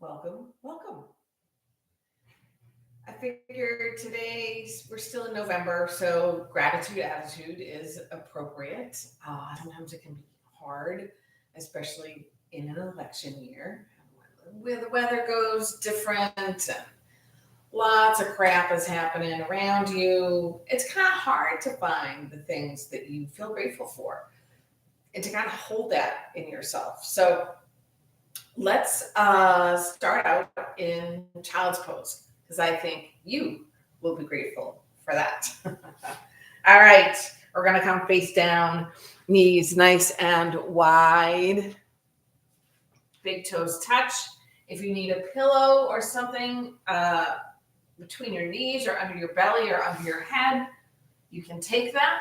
welcome. I figured today we're still in November, so gratitude attitude is appropriate. Sometimes it can be hard, especially in an election year, where the weather goes different and lots of crap is happening around you. It's kind of hard to find the things that you feel grateful for and to kind of hold that in yourself. So let's start out in child's pose because I think you will be grateful for that. All right, we're going to come face down, knees nice and wide, big toes touch. If you need a pillow or something between your knees or under your belly or under your head, you can take that.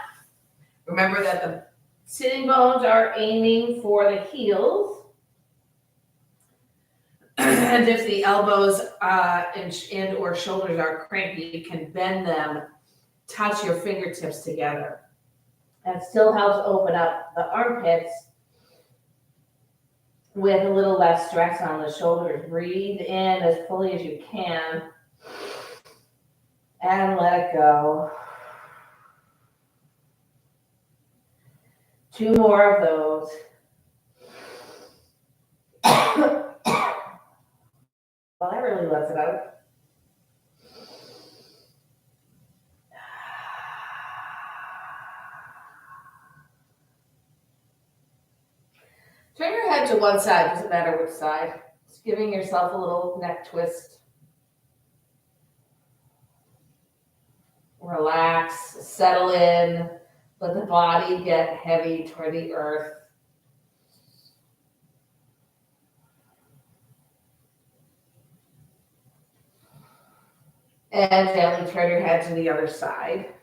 Remember that the sitting bones are aiming for the heels. And if the elbows and or shoulders are crampy, you can bend them, touch your fingertips together. That still helps open up the armpits with a little less stress on the shoulders. Breathe in as fully as you can and let it go. 2 more of those. Well, that really lets it out. Turn your head to one side, doesn't matter which side. Just giving yourself a little neck twist. Relax, settle in, let the body get heavy toward the earth. And gently turn your head to the other side.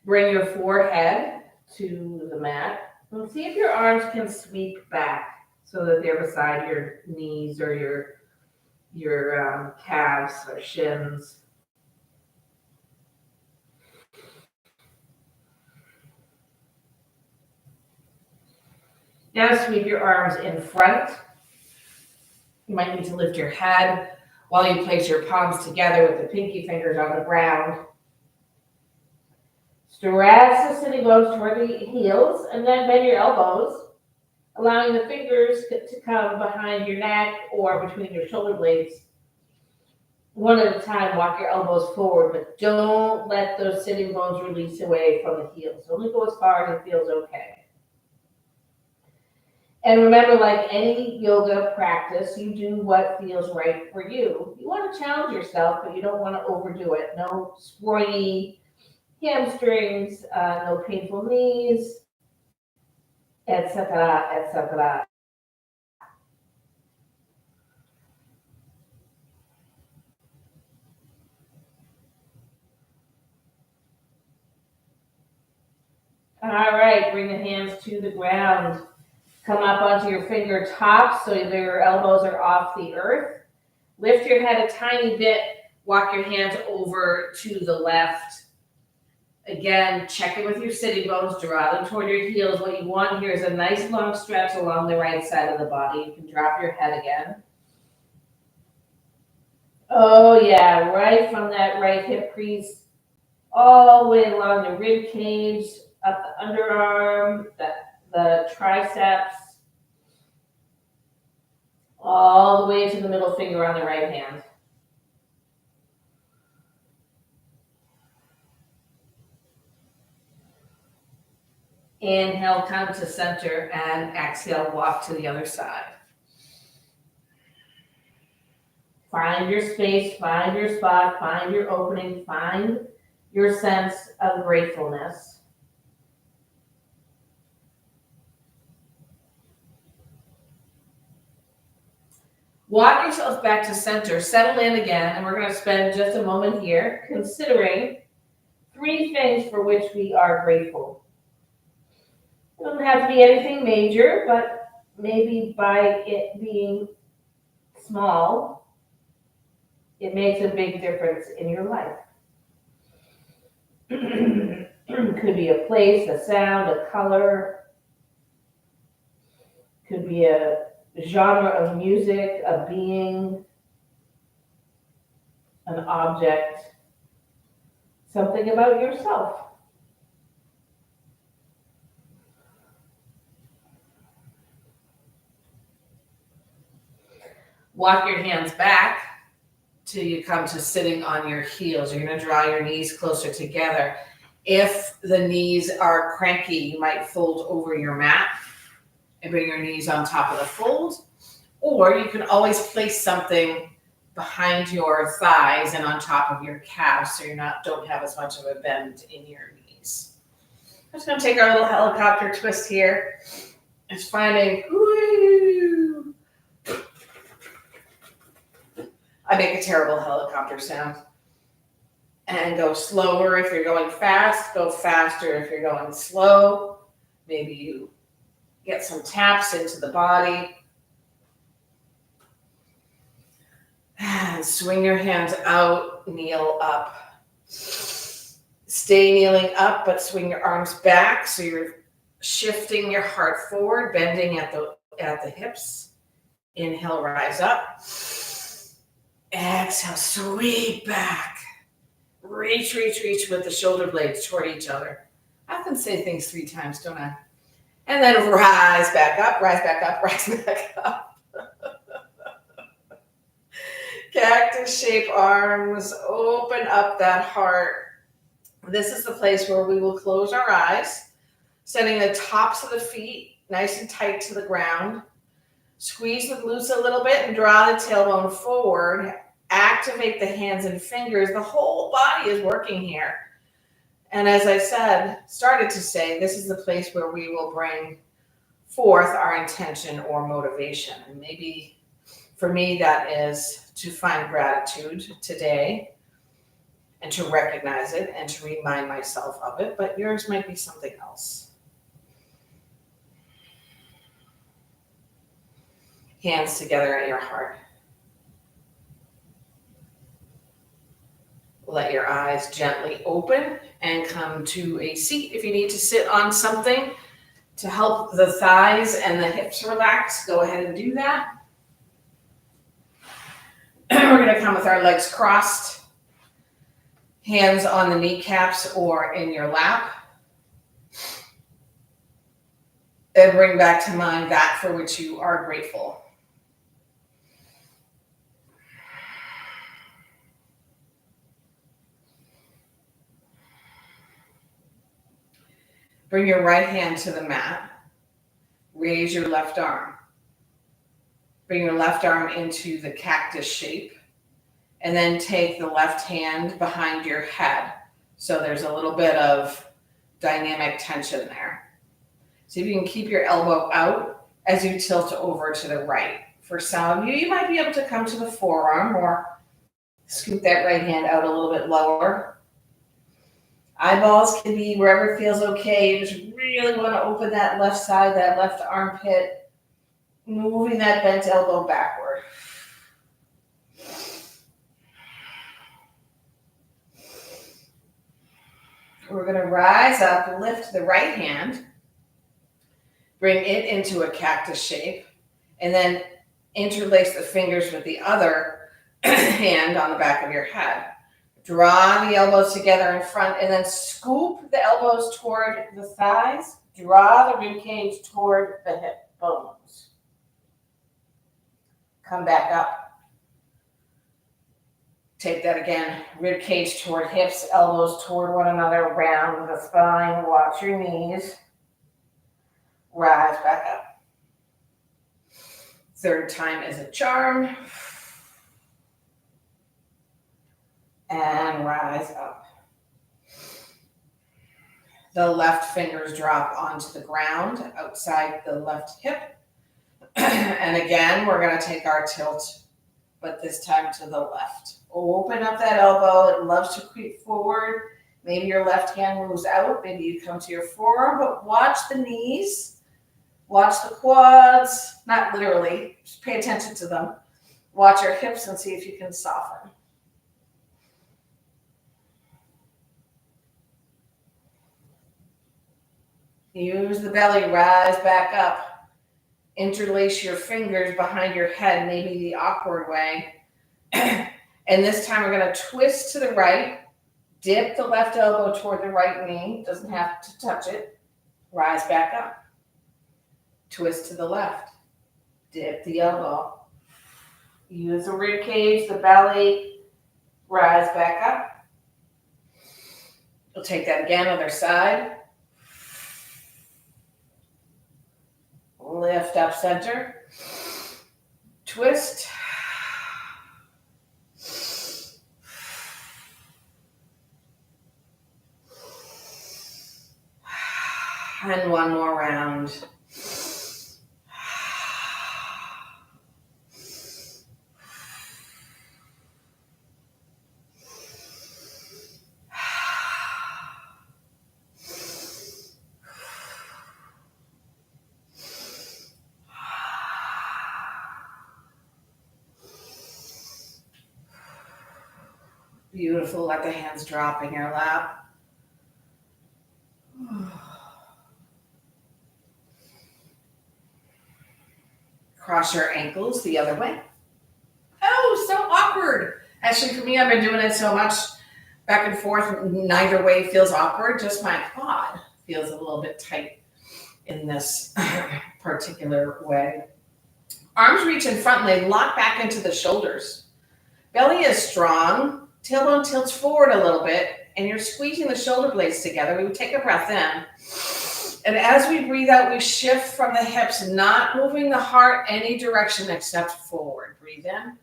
Bring your forehead to the mat and see if your arms can sweep back so that they're beside your knees or your calves or shins. Now sweep your arms in front. You might need to lift your head while you place your palms together with the pinky fingers on the ground. Stretch the sitting bones toward the heels and then bend your elbows, allowing the fingers to come behind your neck or between your shoulder blades. One at a time, walk your elbows forward, but don't let those sitting bones release away from the heels. Only go as far as it feels okay. And remember, like any yoga practice, you do what feels right for you. You want to challenge yourself, but you don't want to overdo it. No springy hamstrings, no painful knees, etc., etc. All right, bring the hands to the ground. Come up onto your fingertips so your elbows are off the earth. Lift your head a tiny bit. Walk your hands over to the left. Again, check in with your sitting bones. Draw them toward your heels. What you want here is a nice long stretch along the right side of the body. You can drop your head again. Oh yeah, right from that right hip crease all the way along the rib cage, up the underarm, the triceps, all the way to the middle finger on the right hand. Inhale, come to center, and exhale, walk to the other side. Find your space, find your spot, find your opening, find your sense of gratefulness. Walk yourself back to center, settle in again, and we're going to spend just a moment here considering 3 things for which we are grateful. It doesn't have to be anything major, but maybe by it being small, it makes a big difference in your life. Could be a place, a sound, a color, could be a genre of music, a being, an object, something about yourself. Walk your hands back till you come to sitting on your heels. You're going to draw your knees closer together. If the knees are cranky, you might fold over your mat and bring your knees on top of the fold. Or you can always place something behind your thighs and on top of your calves so you don't have as much of a bend in your knees. I'm just going to take our little helicopter twist here. It's finding, whoo. I make a terrible helicopter sound. And go slower if you're going fast, go faster if you're going slow. Maybe you get some taps into the body. And swing your hands out, kneel up. Stay kneeling up, but swing your arms back so you're shifting your heart forward, bending at the hips. Inhale, rise up. Exhale, sweep back. Reach with the shoulder blades toward each other. I can say things 3 times, don't I? And then rise back up, rise back up, rise back up. Cactus shape arms, open up that heart. This is the place where we will close our eyes, sending the tops of the feet nice and tight to the ground. Squeeze the glutes a little bit and draw the tailbone forward. Activate the hands and fingers. The whole body is working here. And as I started to say, this is the place where we will bring forth our intention or motivation. And maybe for me, that is to find gratitude today and to recognize it and to remind myself of it. But yours might be something else. Hands together at your heart. Let your eyes gently open and come to a seat. If you need to sit on something to help the thighs and the hips relax, go ahead and do that. We're going to come with our legs crossed, hands on the kneecaps or in your lap. And bring back to mind that for which you are grateful. Bring your right hand to the mat. Raise your left arm. Bring your left arm into the cactus shape. And then take the left hand behind your head. So there's a little bit of dynamic tension there. See if you can keep your elbow out as you tilt over to the right. For some of you, you might be able to come to the forearm or scoop that right hand out a little bit lower. Eyeballs can be wherever it feels okay. You just really want to open that left side, that left armpit, moving that bent elbow backward. We're going to rise up, lift the right hand, bring it into a cactus shape, and then interlace the fingers with the other hand on the back of your head. Draw the elbows together in front and then scoop the elbows toward the thighs. Draw the rib cage toward the hip bones. Come back up. Take that again. Rib cage toward hips, elbows toward one another, round the spine. Watch your knees. Rise back up. Third time is a charm. And rise up. The left fingers drop onto the ground outside the left hip. And again, we're going to take our tilt, but this time to the left. Open up that elbow. It loves to creep forward. Maybe your left hand moves out. Maybe you come to your forearm, but watch the knees. Watch the quads. Not literally. Just pay attention to them. Watch your hips and see if you can soften. Use the belly, rise back up. Interlace your fingers behind your head, maybe the awkward way. And this time we're going to twist to the right. Dip the left elbow toward the right knee. Doesn't have to touch it. Rise back up. Twist to the left. Dip the elbow. Use the rib cage, the belly. Rise back up. We'll take that again, other side. Lift up center. Twist. And one more round. Beautiful. Let the hands drop in your lap. Cross your ankles the other way. Oh, so awkward. Actually, for me, I've been doing it so much back and forth. Neither way feels awkward. Just my quad feels a little bit tight in this particular way. Arms reach in front and they lock back into the shoulders. Belly is strong. Tailbone tilts forward a little bit, and you're squeezing the shoulder blades together. We would take a breath in. And as we breathe out, we shift from the hips, not moving the heart any direction except forward. Breathe in.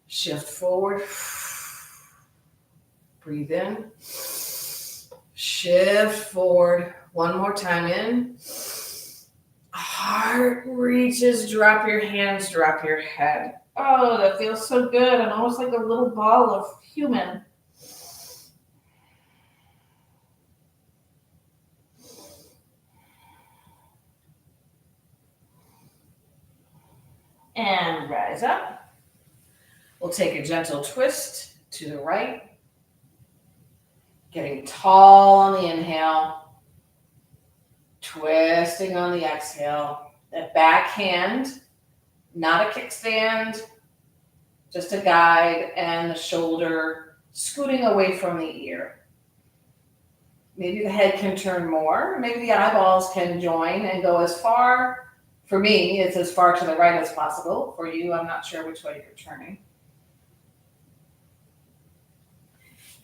Shift forward. Breathe in. Shift forward. One more time in. Heart reaches, drop your hands, drop your head. Oh, that feels so good and almost like a little ball of human. And rise up. We'll take a gentle twist to the right. Getting tall on the inhale. Twisting on the exhale. That back hand, not a kickstand, just a guide, and the shoulder scooting away from the ear. Maybe the head can turn more. Maybe the eyeballs can join and go as far. For me, it's as far to the right as possible. For you, I'm not sure which way you're turning.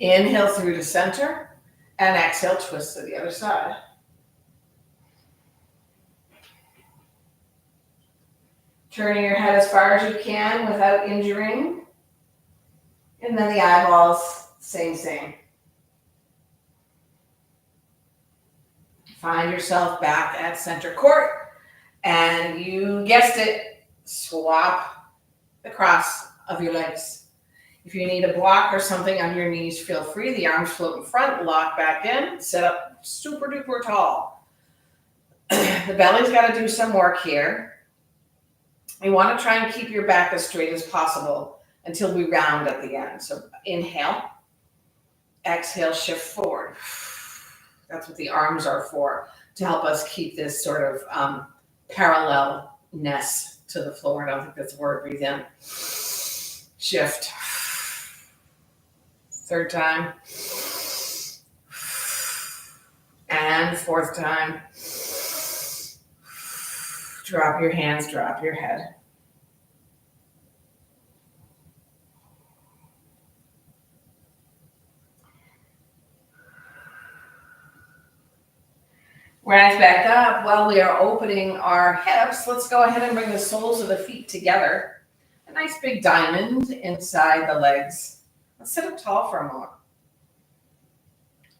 Inhale through to center, and exhale, twist to the other side. Turning your head as far as you can without injuring. And then the eyeballs, same. Find yourself back at center court. And you guessed it, swap the cross of your legs. If you need a block or something on your knees, feel free. The arms float in front, lock back in, sit up super duper tall. The belly's got to do some work here. You want to try and keep your back as straight as possible until we round at the end. So inhale, exhale, shift forward. That's what the arms are for, to help us keep this sort of parallelness to the floor. I don't think that's a word. Breathe in. Shift. Third time. And fourth time. Drop your hands, drop your head. Rise back up. While we are opening our hips, let's go ahead and bring the soles of the feet together. A nice big diamond inside the legs. Let's sit up tall for a moment.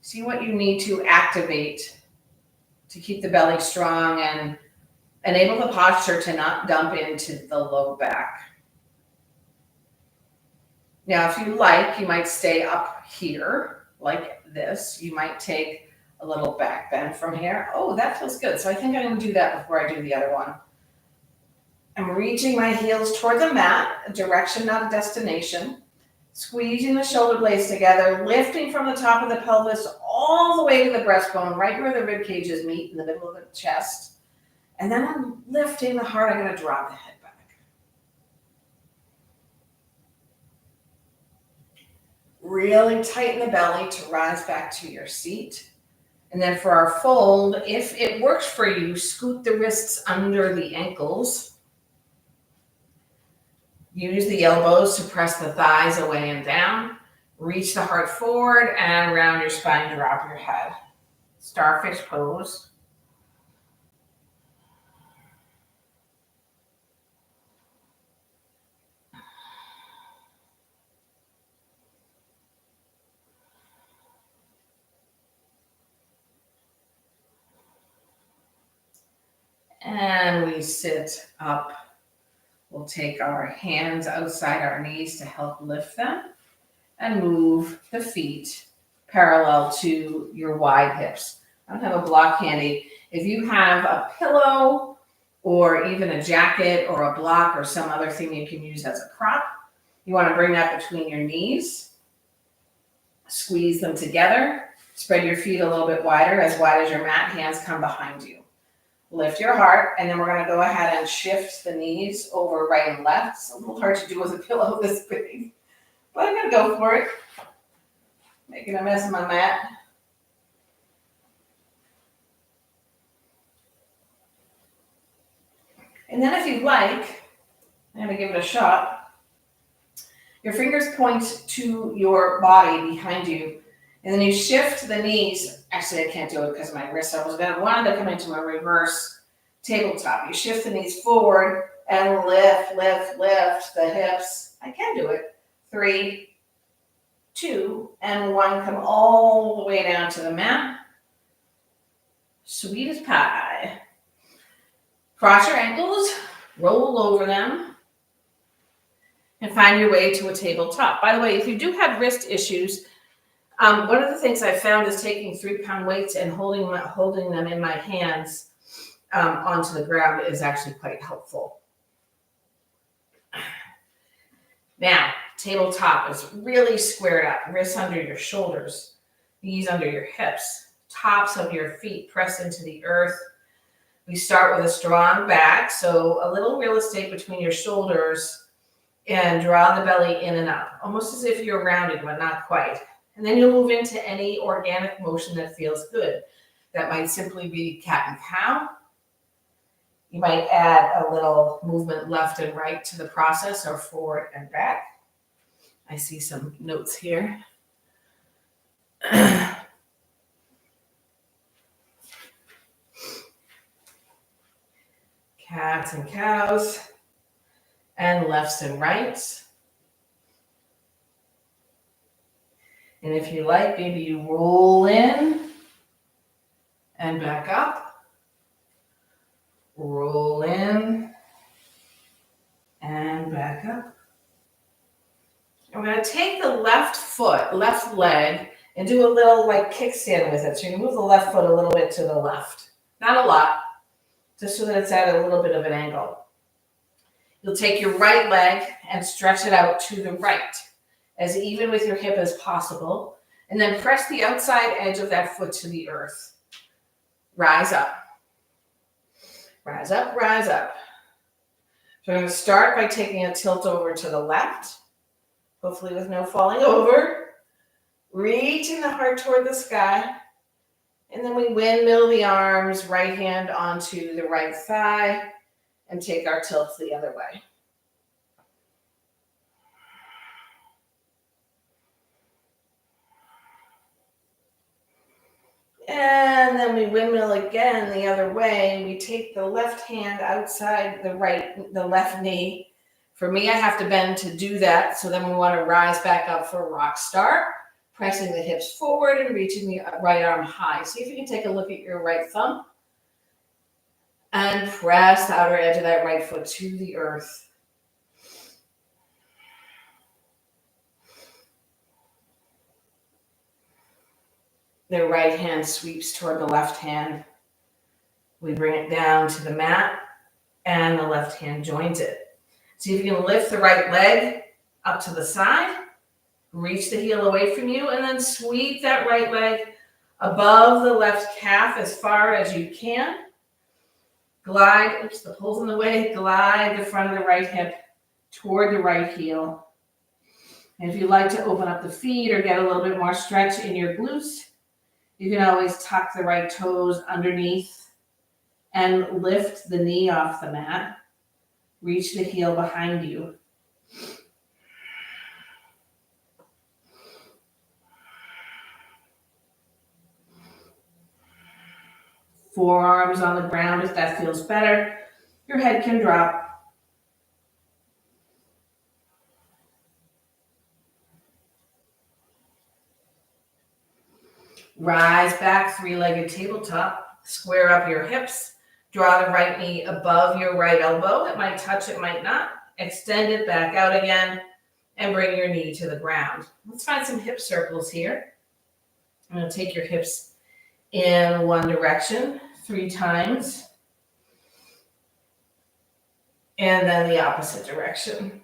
See what you need to activate to keep the belly strong and enable the posture to not dump into the low back. Now, if you like, you might stay up here like this. You might take a little back bend from here. Oh, that feels good. So I think I'm going to do that before I do the other one. I'm reaching my heels toward the mat, a direction, not a destination. Squeezing the shoulder blades together, lifting from the top of the pelvis all the way to the breastbone, right where the rib cages meet in the middle of the chest. And then I'm lifting the heart. I'm going to drop the head back. Really tighten the belly to rise back to your seat. And then for our fold, if it works for you, scoot the wrists under the ankles. Use the elbows to press the thighs away and down. Reach the heart forward and round your spine, drop your head. Starfish pose. And we sit up. We'll take our hands outside our knees to help lift them and move the feet parallel to your wide hips. I don't have a block handy. If you have a pillow or even a jacket or a block or some other thing you can use as a prop, you want to bring that between your knees. Squeeze them together. Spread your feet a little bit wide as your mat. Hands come behind you. Lift your heart, and then we're going to go ahead and shift the knees over right and left. It's a little hard to do with a pillow this big, but I'm going to go for it. Making a mess of my mat. And then if you like, I'm going to give it a shot. Your fingers point to your body behind you, and then you shift the knees. Actually, I can't do it because of my wrist. I wanted to come into a reverse tabletop. You shift the knees forward and lift the hips. I can do it. 3, 2, and 1. Come all the way down to the mat. Sweet as pie. Cross your ankles, roll over them, and find your way to a tabletop. By the way, if you do have wrist issues, one of the things I found is taking 3-pound weights and holding them in my hands onto the ground is actually quite helpful. Now, tabletop is really squared up. Wrists under your shoulders, knees under your hips, tops of your feet press into the earth. We start with a strong back, so a little real estate between your shoulders, and draw the belly in and up, almost as if you're rounded, but not quite. And then you'll move into any organic motion that feels good. That might simply be cat and cow. You might add a little movement left and right to the process, or forward and back. I see some notes here. Cats and cows, and lefts and rights. And if you like, maybe you roll in and back up. Roll in and back up. I'm going to take the left leg, and do a little like kickstand with it. So you move the left foot a little bit to the left. Not a lot, just so that it's at a little bit of an angle. You'll take your right leg and stretch it out to the right, as even with your hip as possible, and then press the outside edge of that foot to the earth. Rise up. Rise up, rise up. So I'm going to start by taking a tilt over to the left, hopefully with no falling over. Reaching the heart toward the sky. And then we windmill the arms, right hand onto the right thigh, and take our tilts the other way. And then we windmill again the other way. We take the left hand outside the left knee. For me, I have to bend to do that. So then we want to rise back up for a rock start, pressing the hips forward and reaching the right arm high. See if you can take a look at your right thumb and press the outer edge of that right foot to the earth. The right hand sweeps toward the left hand. We bring it down to the mat, and the left hand joins it. See if you can lift the right leg up to the side Reach the heel away from you and then sweep that right leg above the left calf as far as you can. Glide, oops, the pole's in the way, glide the front of the right hip toward the right heel. And if you'd like to open up the feet or get a little bit more stretch in your glutes, you can always tuck the right toes underneath and lift the knee off the mat. Reach the heel behind you. Forearms on the ground if that feels better. Your head can drop. Rise back, three-legged tabletop. Square up your hips. Draw the right knee above your right elbow. It might touch, it might not. Extend it back out again and bring your knee to the ground. Let's find some hip circles here. I'm going to take your hips in one direction 3 times. And then the opposite direction.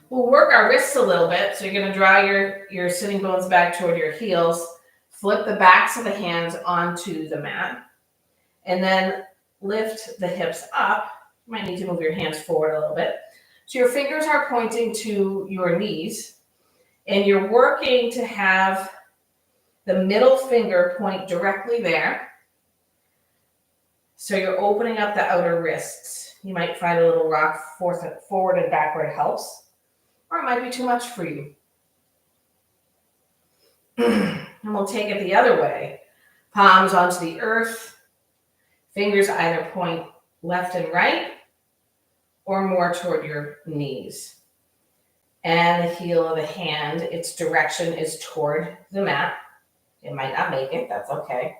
We'll work our wrists a little bit. So you're going to draw your sitting bones back toward your heels. Flip the backs of the hands onto the mat. And then lift the hips up. You might need to move your hands forward a little bit. So your fingers are pointing to your knees. And you're working to have the middle finger point directly there. So you're opening up the outer wrists. You might find a little rock forward and backward helps. Or it might be too much for you. And we'll take it the other way. Palms onto the earth. Fingers either point left and right or more toward your knees. And the heel of the hand, its direction is toward the mat. It might not make it, that's okay.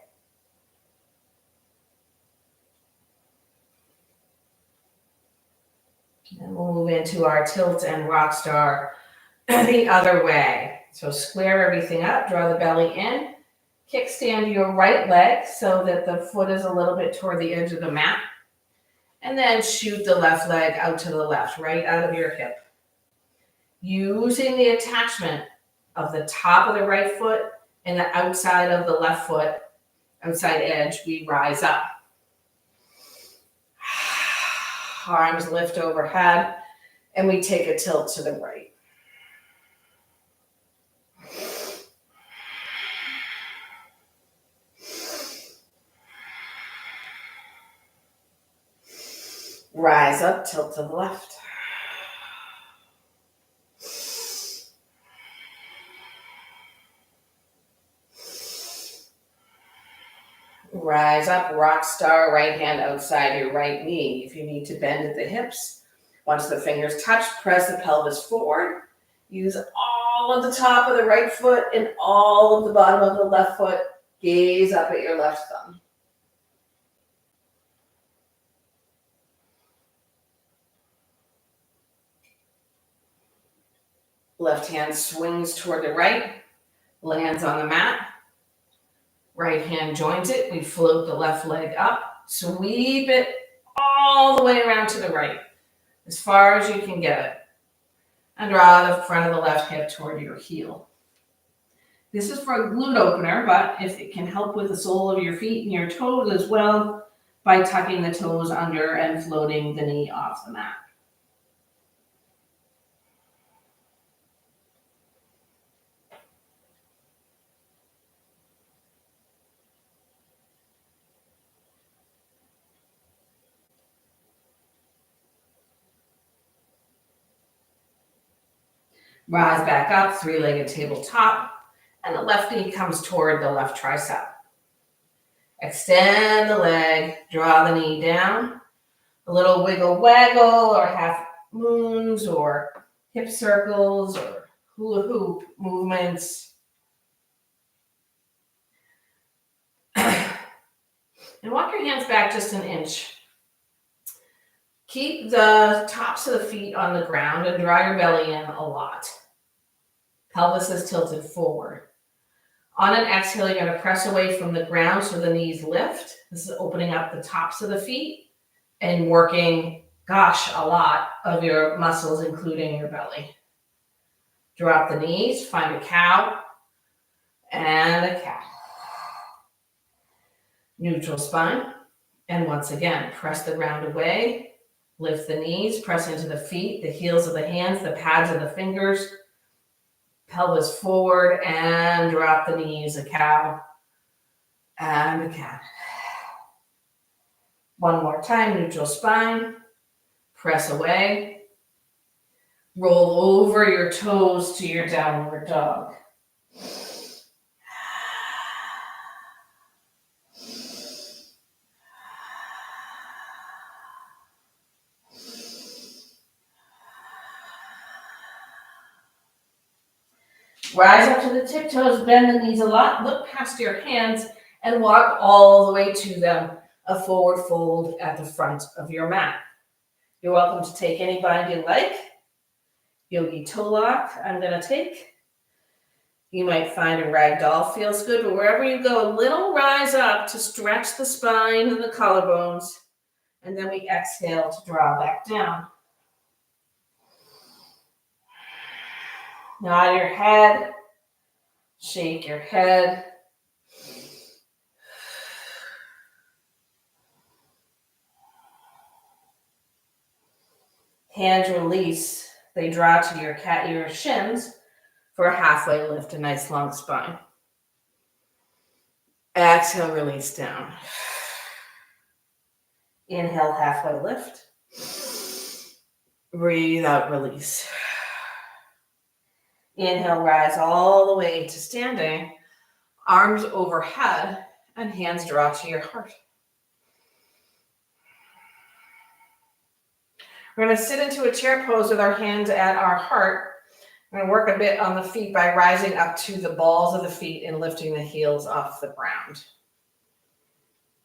And we'll move into our tilt and rock star the other way. So square everything up, draw the belly in, kickstand your right leg so that the foot is a little bit toward the edge of the mat. And then shoot the left leg out to the left, right out of your hip. Using the attachment of the top of the right foot and the outside of the left foot, outside edge, we rise up. Arms lift overhead, and we take a tilt to the right. Rise up, tilt to the left. Rise up, rock star, right hand outside your right knee. If you need to bend at the hips, once the fingers touch, press the pelvis forward. Use all of the top of the right foot and all of the bottom of the left foot. Gaze up at your left thumb. Left hand swings toward the right, lands on the mat. Right hand joins it. We float the left leg up, sweep it all the way around to the right, as far as you can get it. And draw the front of the left hip toward your heel. This is for a glute opener, but if it can help with the sole of your feet and your toes as well, by tucking the toes under and floating the knee off the mat. Rise back up, three-legged tabletop, and the left knee comes toward the left tricep. Extend the leg, draw the knee down. A little wiggle waggle or half moons or hip circles or hula hoop movements. And walk your hands back just an inch. Keep the tops of the feet on the ground and draw your belly in a lot. Pelvis is tilted forward. On an exhale, you're going to press away from the ground so the knees lift. This is opening up the tops of the feet. and working, gosh, a lot of your muscles, including your belly. Drop the knees, find a cow and a cat. Neutral spine. And once again, press the ground away. Lift the knees, press into the feet, the heels of the hands, the pads of the fingers. Pelvis forward and drop the knees, a cow and a cat. One more time, neutral spine. Press away. Roll over your toes to your downward dog. Rise up to the tiptoes, bend the knees a lot, look past your hands, and walk all the way to them, a forward fold at the front of your mat. You're welcome to take any bind you like. Yogi toe lock, I'm going to take. You might find a ragdoll feels good, but wherever you go, a little rise up to stretch the spine and the collarbones, and then we exhale to draw back down. Nod your head, shake your head. Hands release, they draw to your shins for a halfway lift, a nice long spine. Exhale, release down. Inhale, halfway lift. Breathe out, release. Inhale, rise all the way to standing, arms overhead, and hands draw to your heart. We're going to sit into a chair pose with our hands at our heart. We're going to work a bit on the feet by rising up to the balls of the feet and lifting the heels off the ground.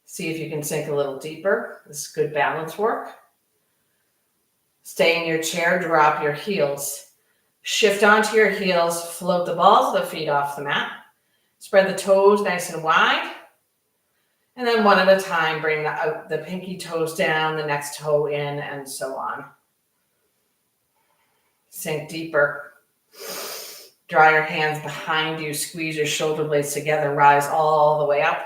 See if you can sink a little deeper. This is good balance work. Stay in your chair, drop your heels. Shift onto your heels, float the balls of the feet off the mat. Spread the toes nice and wide. And then one at a time, bring the pinky toes down, the next toe in, and so on. Sink deeper. Draw your hands behind you, squeeze your shoulder blades together, rise all the way up.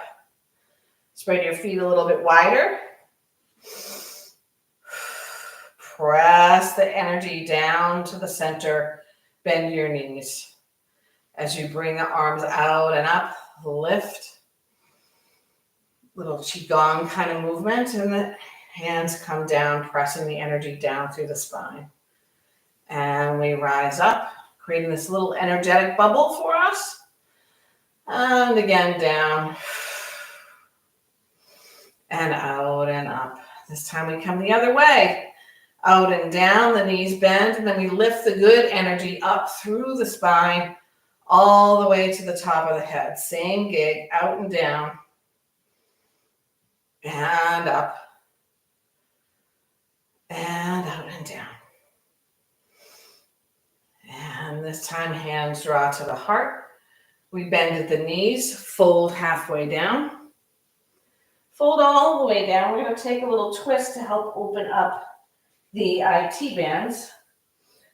Spread your feet a little bit wider. Press the energy down to the center. Bend your knees. As you bring the arms out and up, lift. Little qigong kind of movement, and the hands come down, pressing the energy down through the spine. And we rise up, creating this little energetic bubble for us. And again, down. And out and up. This time we come the other way. Out and down, the knees bend, and then we lift the good energy up through the spine, all the way to the top of the head. Same gig, out and down. And up. And out and down. And this time, hands draw to the heart. We bend at the knees, fold halfway down. Fold all the way down. We're going to take a little twist to help open up the IT bands.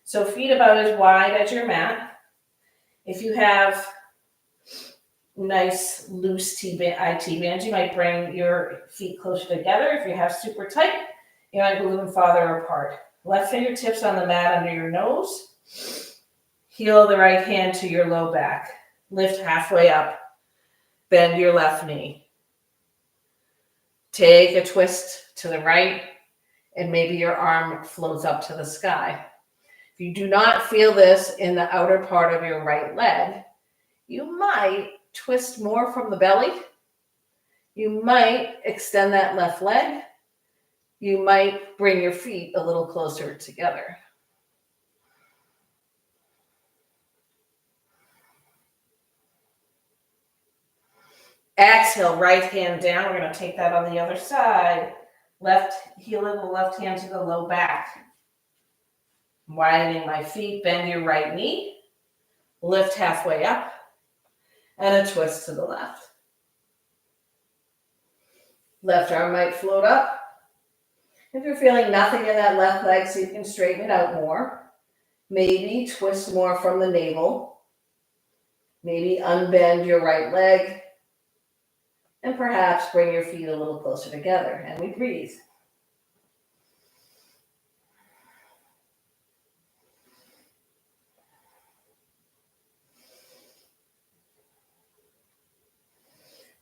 So feet about as wide as your mat. If you have nice loose IT bands, you might bring your feet closer together. If you have super tight, you might move them farther apart. Left fingertips on the mat under your nose. Heel the right hand to your low back. Lift halfway up. Bend your left knee. Take a twist to the right, and maybe your arm floats up to the sky. If you do not feel this in the outer part of your right leg, you might twist more from the belly. You might extend that left leg. You might bring your feet a little closer together. Exhale, right hand down. We're going to take that on the other side. Left heel of the left hand to the low back. Widening my feet, bend your right knee. Lift halfway up. And a twist to the left. Left arm might float up. If you're feeling nothing in that left leg, so you can straighten it out more, maybe twist more from the navel, maybe unbend your right leg, and perhaps bring your feet a little closer together. And we breathe.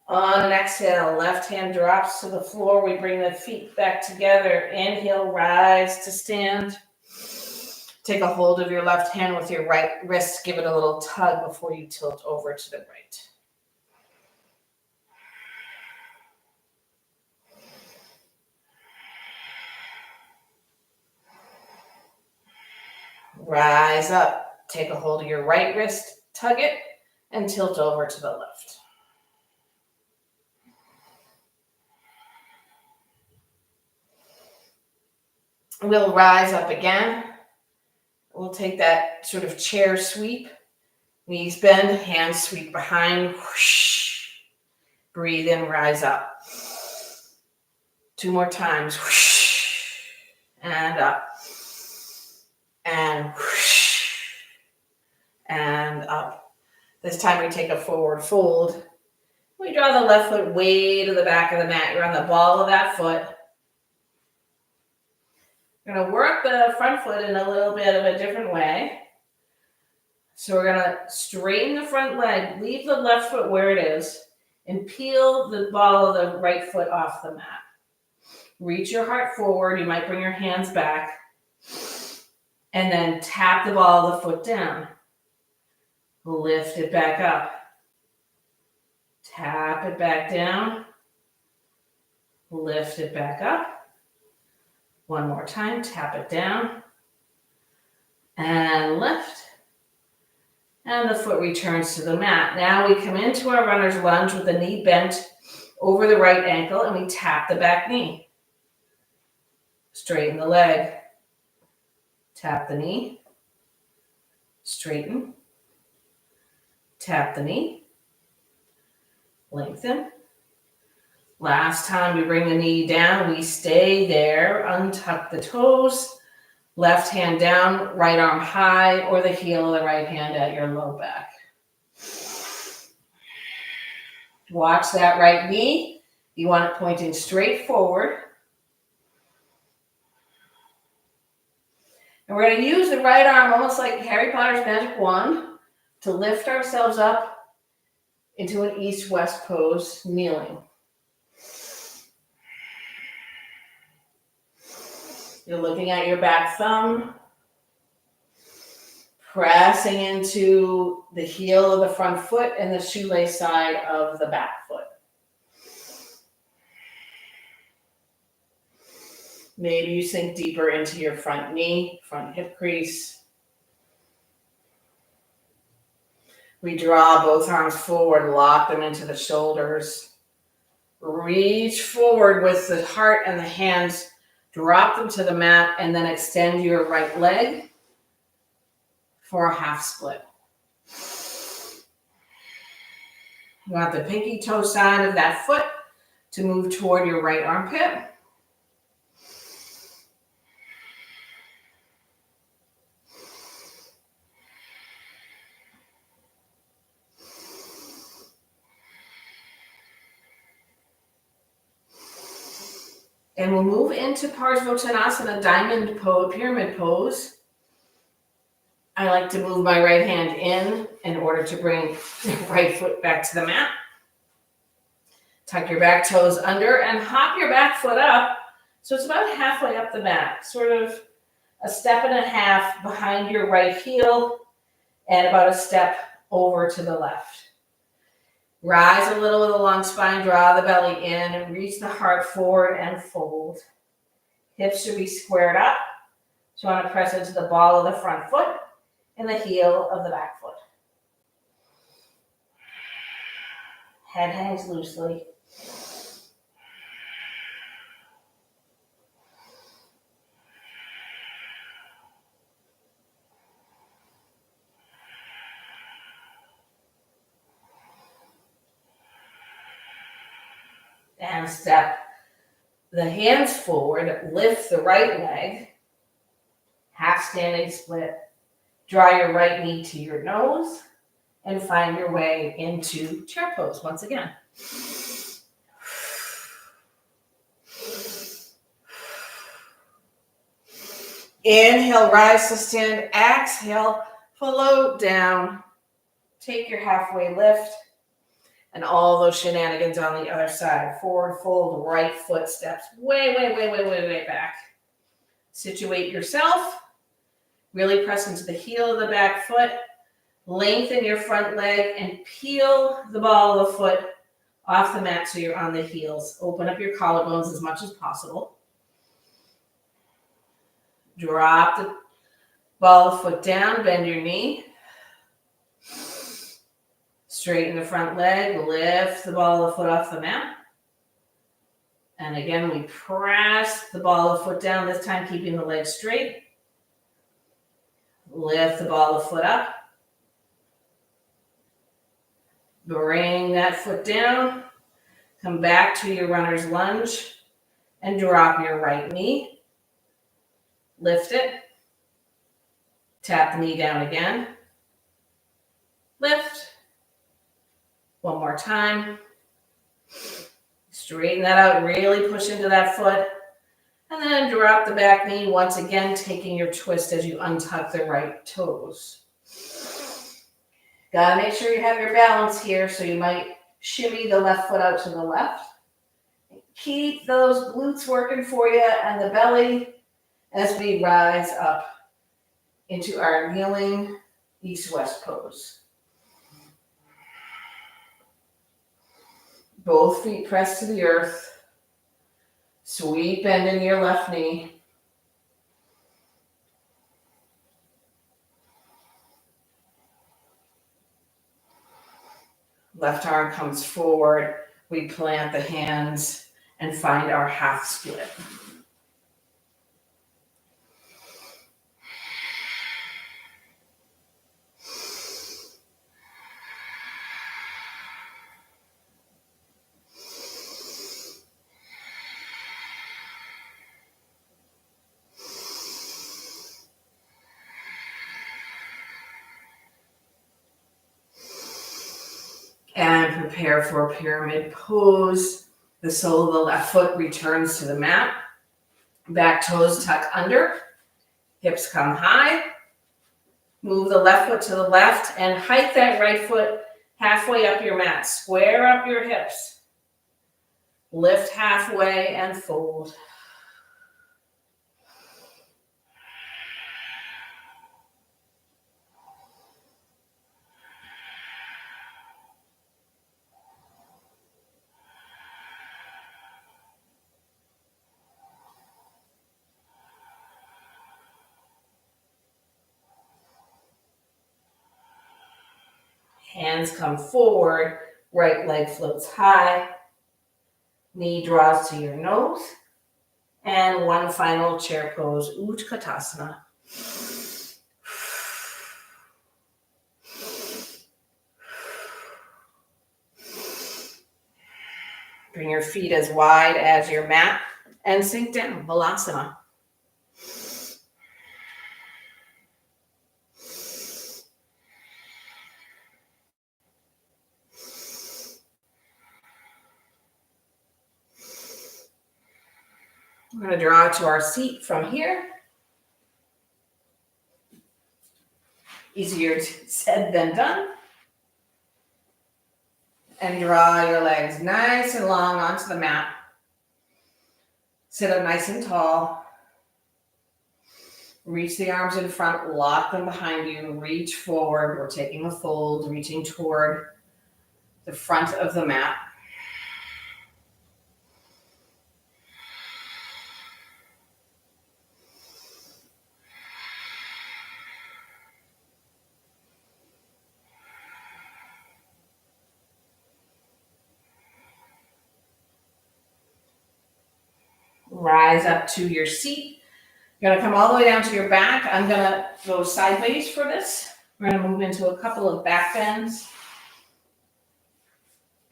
On an exhale, left hand drops to the floor. We bring the feet back together. Inhale, rise to stand. Take a hold of your left hand with your right wrist. Give it a little tug before you tilt over to the right. Rise up. Take a hold of your right wrist, tug it, and tilt over to the left. We'll rise up again. We'll take that sort of chair sweep. Knees bend, hands sweep behind. Whoosh. Breathe in, rise up. 2 more times. Whoosh. And up. And whoosh. And up. This time we take a forward fold. We draw the left foot way to the back of the mat. You're on the ball of that foot. We're going to work the front foot in a little bit of a different way. So we're going to straighten the front leg, leave the left foot where it is, and peel the ball of the right foot off the mat. Reach your heart forward. You might bring your hands back. And then tap the ball of the foot down. Lift it back up. Tap it back down. Lift it back up. One more time, tap it down. And lift. And the foot returns to the mat. Now we come into our runner's lunge with the knee bent over the right ankle and we tap the back knee. Straighten the leg. Tap the knee. Straighten. Tap the knee. Lengthen. Last time we bring the knee down, we stay there, untuck the toes, left hand down, right arm high, or the heel of the right hand at your low back. Watch that right knee. You want it pointing straight forward. And we're going to use the right arm almost like Harry Potter's magic wand to lift ourselves up into an east-west pose, kneeling. You're looking at your back thumb, pressing into the heel of the front foot and the shoelace side of the back foot. Maybe you sink deeper into your front knee, front hip crease. We draw both arms forward, lock them into the shoulders. Reach forward with the heart and the hands. Drop them to the mat and then extend your right leg for a half split. You want the pinky toe side of that foot to move toward your right armpit. And we'll move into Parsvottanasana, diamond pose, pyramid pose. I like to move my right hand in order to bring the right foot back to the mat. Tuck your back toes under and hop your back foot up. So it's about halfway up the mat, sort of a step and a half behind your right heel and about a step over to the left. Rise a little with a long spine, draw the belly in and reach the heart forward and fold. Hips should be squared up. So you want to press into the ball of the front foot and the heel of the back foot. Head hangs loosely. And step the hands forward, lift the right leg, half standing split, draw your right knee to your nose, and find your way into chair pose once again. Inhale, rise to stand. Exhale, float down. Take your halfway lift. And all those shenanigans on the other side. Forward fold, right foot steps way back. Situate yourself. Really press into the heel of the back foot. Lengthen your front leg and peel the ball of the foot off the mat so you're on the heels. Open up your collarbones as much as possible. Drop the ball of the foot down, bend your knee. Straighten the front leg, lift the ball of the foot off the mat. And again, we press the ball of the foot down, this time keeping the leg straight. Lift the ball of the foot up. Bring that foot down. Come back to your runner's lunge and drop your right knee. Lift it. Tap the knee down again. Lift. One more time. Straighten that out, really push into that foot. And then drop the back knee, once again taking your twist as you untuck the right toes. Gotta make sure you have your balance here, so you might shimmy the left foot out to the left. Keep those glutes working for you and the belly as we rise up into our kneeling east-west pose. Both feet press to the earth. Sweet bend in your left knee. Left arm comes forward. We plant the hands and find our half split. And prepare for a pyramid pose. The sole of the left foot returns to the mat. Back toes tuck under. Hips come high. Move the left foot to the left and hike that right foot halfway up your mat. Square up your hips. Lift halfway and fold. Hands come forward, right leg floats high, knee draws to your nose, and one final chair pose, Utkatasana. Bring your feet as wide as your mat and sink down, Balasana. We're going to draw to our seat from here. Easier said than done. And draw your legs nice and long onto the mat. Sit up nice and tall. Reach the arms in front, lock them behind you, reach forward. We're taking a fold, reaching toward the front of the mat. Rise up to your seat. You're going to come all the way down to your back. I'm going to go sideways for this. We're going to move into a couple of back bends.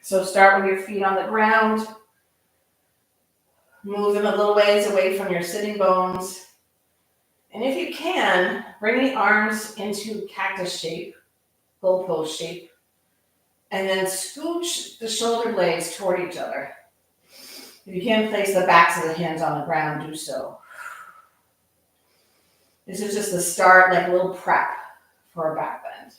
So start with your feet on the ground. Move them a little ways away from your sitting bones. And if you can, bring the arms into cactus shape, goalpost shape, and then scooch the shoulder blades toward each other. If you can place the backs of the hands on the ground, do so. This is just the start, like a little prep for a back bend.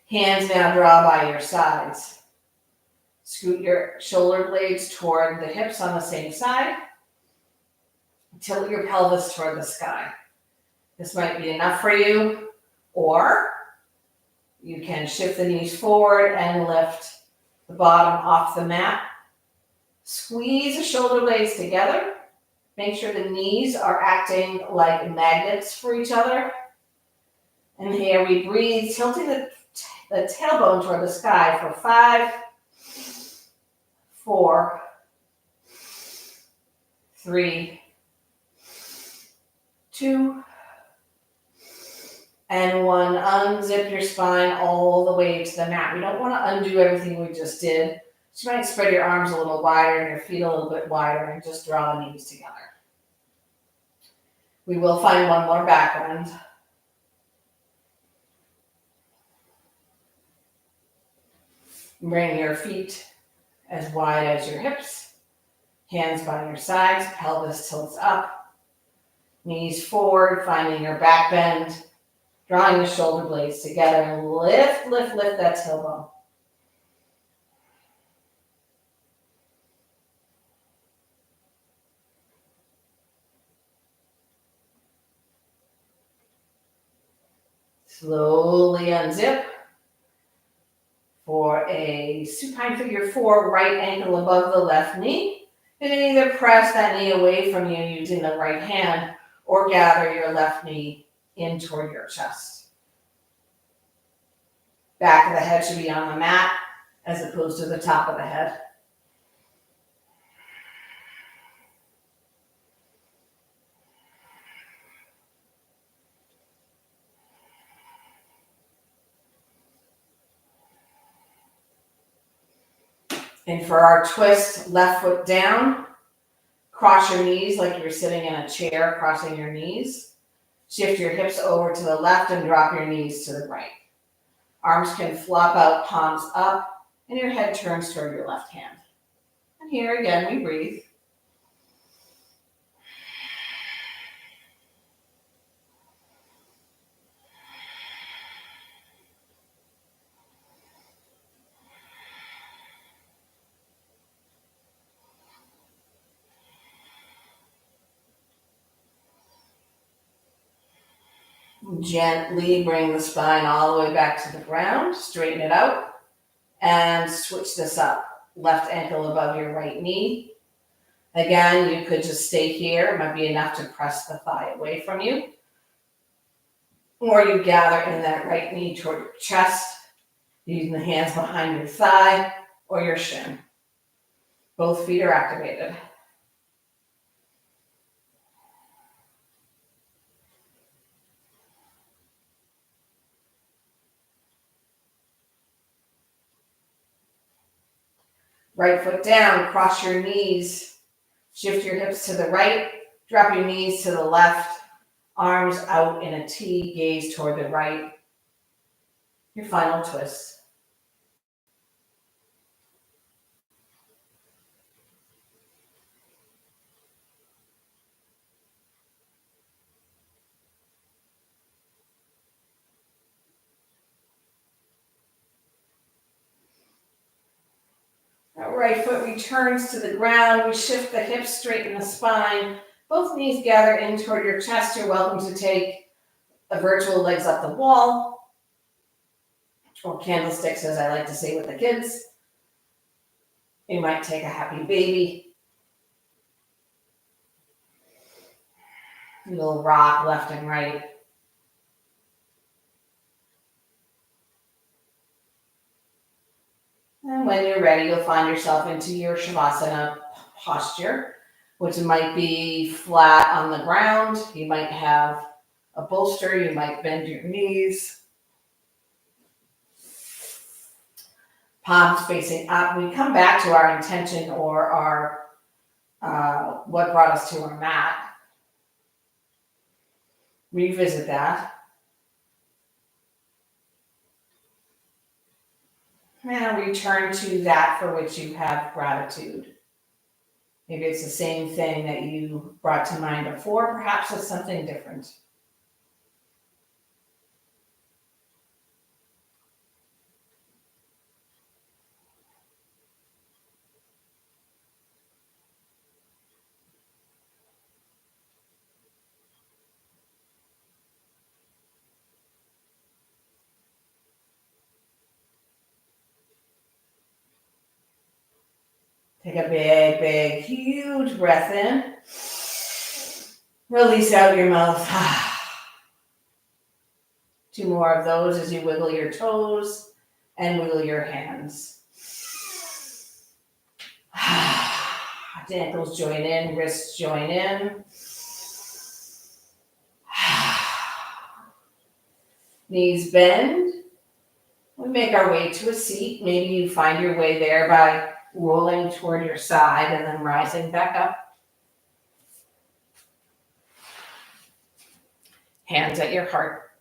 Hands now draw by your sides. Scoot your shoulder blades toward the hips on the same side. Tilt your pelvis toward the sky. This might be enough for you, or you can shift the knees forward and lift the bottom off the mat. Squeeze the shoulder blades together. Make sure the knees are acting like magnets for each other. And here we breathe, tilting the tailbone toward the sky for 5, 4, 3, 2, and 1. Unzip your spine all the way to the mat. We don't want to undo everything we just did. So you might spread your arms a little wider and your feet a little bit wider and just draw the knees together. We will find one more back bend. Bring your feet as wide as your hips. Hands by your sides, pelvis tilts up. Knees forward, finding your back bend. Drawing the shoulder blades together and lift, lift, lift that tailbone. Slowly unzip for a supine figure 4, right ankle above the left knee. You can either press that knee away from you using the right hand or gather your left knee in toward your chest. Back of the head should be on the mat as opposed to the top of the head. And for our twist, left foot down, cross your knees like you're sitting in a chair, crossing your knees. Shift your hips over to the left and drop your knees to the right. Arms can flop out, palms up, and your head turns toward your left hand. And here again, we breathe. Gently bring the spine all the way back to the ground, straighten it out, and switch this up. Left ankle above your right knee. Again, you could just stay here. It might be enough to press the thigh away from you. Or you gather in that right knee toward your chest, using the hands behind your thigh or your shin. Both feet are activated. Right foot down, cross your knees, shift your hips to the right, drop your knees to the left, arms out in a T, gaze toward the right. Your final twist. That right foot returns to the ground. We shift the hips, straighten the spine. Both knees gather in toward your chest. You're welcome to take a virtual legs up the wall, or candlesticks, as I like to say with the kids. You might take a happy baby. You'll rock left and right. And when you're ready, you'll find yourself into your Shavasana posture, which might be flat on the ground. You might have a bolster. You might bend your knees. palms facing up. We come back to our intention or our what brought us to our mat. Revisit that. And return to that for which you have gratitude. Maybe it's the same thing that you brought to mind before, perhaps it's something different. Take a big, big, huge breath in. Release out your mouth. 2 more of those as you wiggle your toes and wiggle your hands. Ankles join in, wrists join in. Knees bend. We make our way to a seat. Maybe you find your way there by rolling toward your side and then rising back up. Hands at your heart.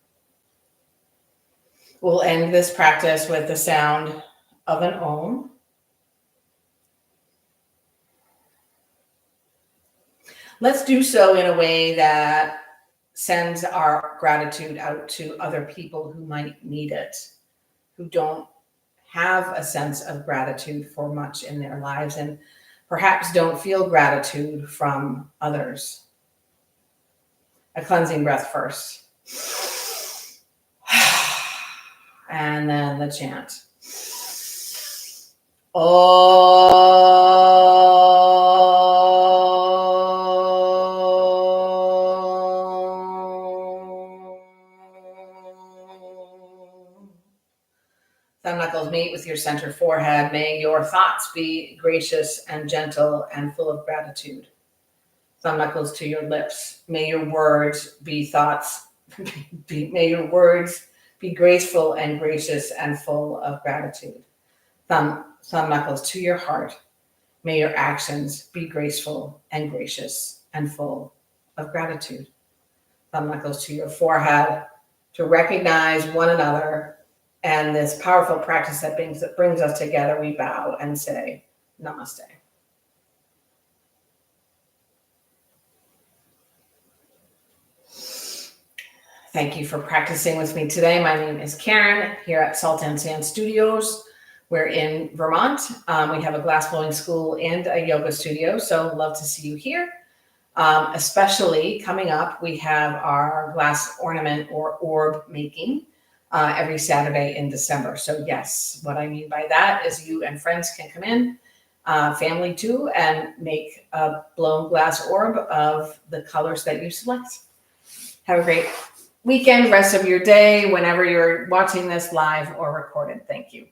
We'll end this practice with the sound of an Om. Let's do so in a way that sends our gratitude out to other people who might need it, who don't have a sense of gratitude for much in their lives and perhaps don't feel gratitude from others. A cleansing breath first. And then the chant. Thumb knuckles meet with your center forehead. May your thoughts be gracious and gentle and full of gratitude. Thumb knuckles to your lips. May your words be thoughts. May your words be graceful and gracious and full of gratitude. Thumb knuckles to your heart. May your actions be graceful and gracious and full of gratitude. Thumb knuckles to your forehead to recognize one another and this powerful practice that brings us together. We bow and say namaste. Thank you for practicing with me today. My name is Karen here at Salt and Sand Studios. We're in Vermont. We have a glass blowing school and a yoga studio, so love to see you here. Especially coming up, we have our glass ornament or orb making every Saturday in December. So yes, what I mean by that is you and friends can come in, family too, and make a blown glass orb of the colors that you select. Have a great weekend, rest of your day, whenever you're watching this live or recorded. Thank you.